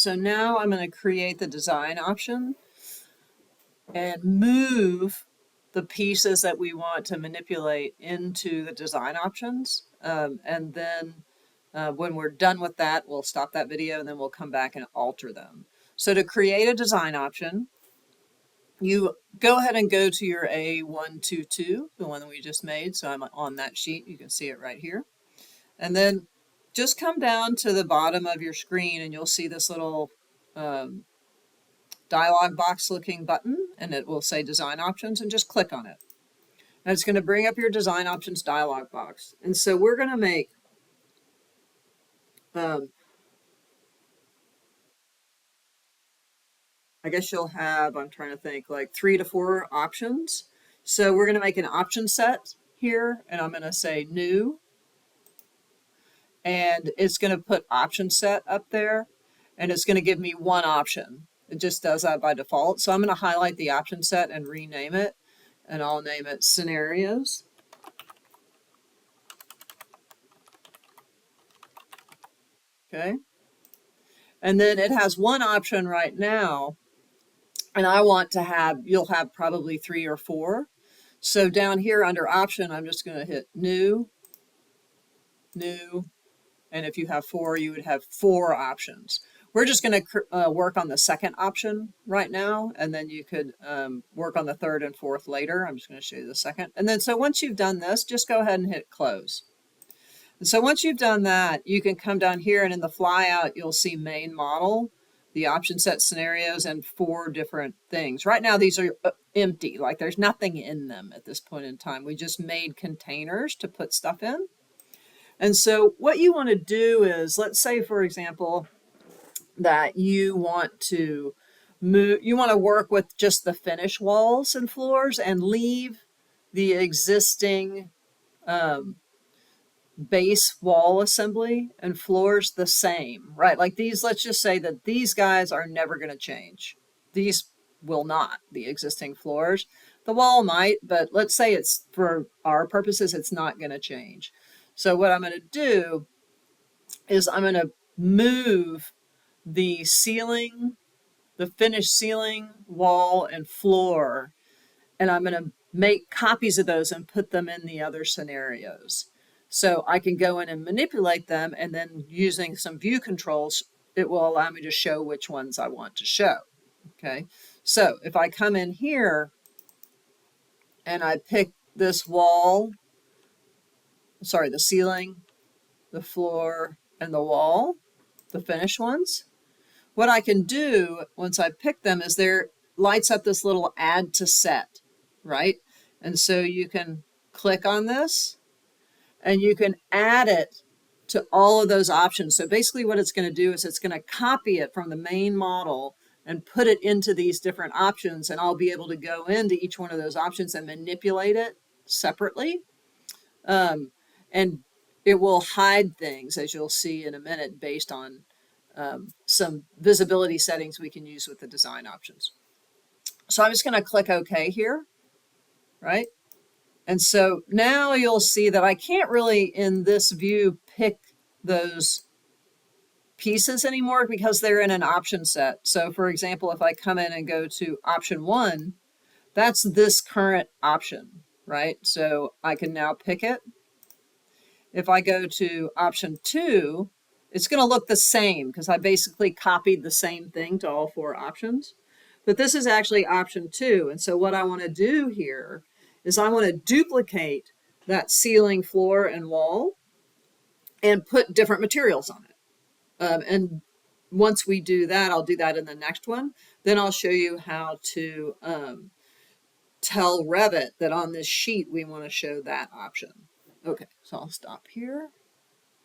so now I'm going to create the design option and move the pieces that we want to manipulate into the design options. And then when we're done with that, we'll stop that video and then we'll come back and alter them. So to create a design option, you go ahead and go to your A122, the one that we just made. So I'm on that sheet. You can see it right here. And then just come down to the bottom of your screen and you'll see this little dialog box looking button, and it will say design options, and just click on it. And it's going to bring up your design options dialog box. And so we're going to make I guess you'll have, I'm trying to think, like 3 to 4 options. So we're going to make an option set here, and I'm going to say new, and it's going to put option set up there, and it's going to give me one option. It just does that by default. So I'm going to highlight the option set and rename it, and I'll name it scenarios. Okay. And then it has one option right now, and I want to have, you'll have probably 3 or 4. So down here under option, I'm just going to hit new, new, and if you have 4, you would have 4 options. We're just going to work on the second option right now, and then you could work on the third and fourth later. I'm just going to show you the second. And then so once you've done this, just go ahead and hit close. And so once you've done that, you can come down here, and in the flyout, you'll see main model, the option set scenarios, and 4 different things. Right now, these are empty, like there's nothing in them at this point in time. We just made containers to put stuff in. And so what you want to do is, let's say, for example, that you want to move, you want to work with just the finished walls and floors and leave the existing base wall assembly and floors the same, right? Like these, let's just say that these guys are never going to change. These will not, the existing floors. The wall might, but let's say it's, for our purposes, it's not going to change. So what I'm going to do is I'm going to move the ceiling, the finished ceiling, wall, and floor, and I'm going to make copies of those and put them in the other scenarios. So I can go in and manipulate them, and then using some view controls, it will allow me to show which ones I want to show. Okay, so if I come in here and I pick this wall, sorry, the ceiling, the floor, and the wall, the finished ones, what I can do once I pick them is there lights up this little add to set, right? And so you can click on this and you can add it to all of those options. So basically what it's going to do is it's going to copy it from the main model and put it into these different options, and I'll be able to go into each one of those options and manipulate it separately. And it will hide things, as you'll see in a minute, based on some visibility settings we can use with the design options. So I'm just going to click OK here, right? And so now you'll see that I can't really, in this view, pick those pieces anymore because they're in an option set. So for example, if I come in and go to option 1, that's this current option, right? So I can now pick it. If I go to option 2, it's going to look the same because I basically copied the same thing to all 4 options. But this is actually option 2. And so what I want to do here is I want to duplicate that ceiling, floor, and wall and put different materials on it. And once we do that, I'll do that in the next one. Then I'll show you how to tell Revit that on this sheet we want to show that option. Okay, so I'll stop here.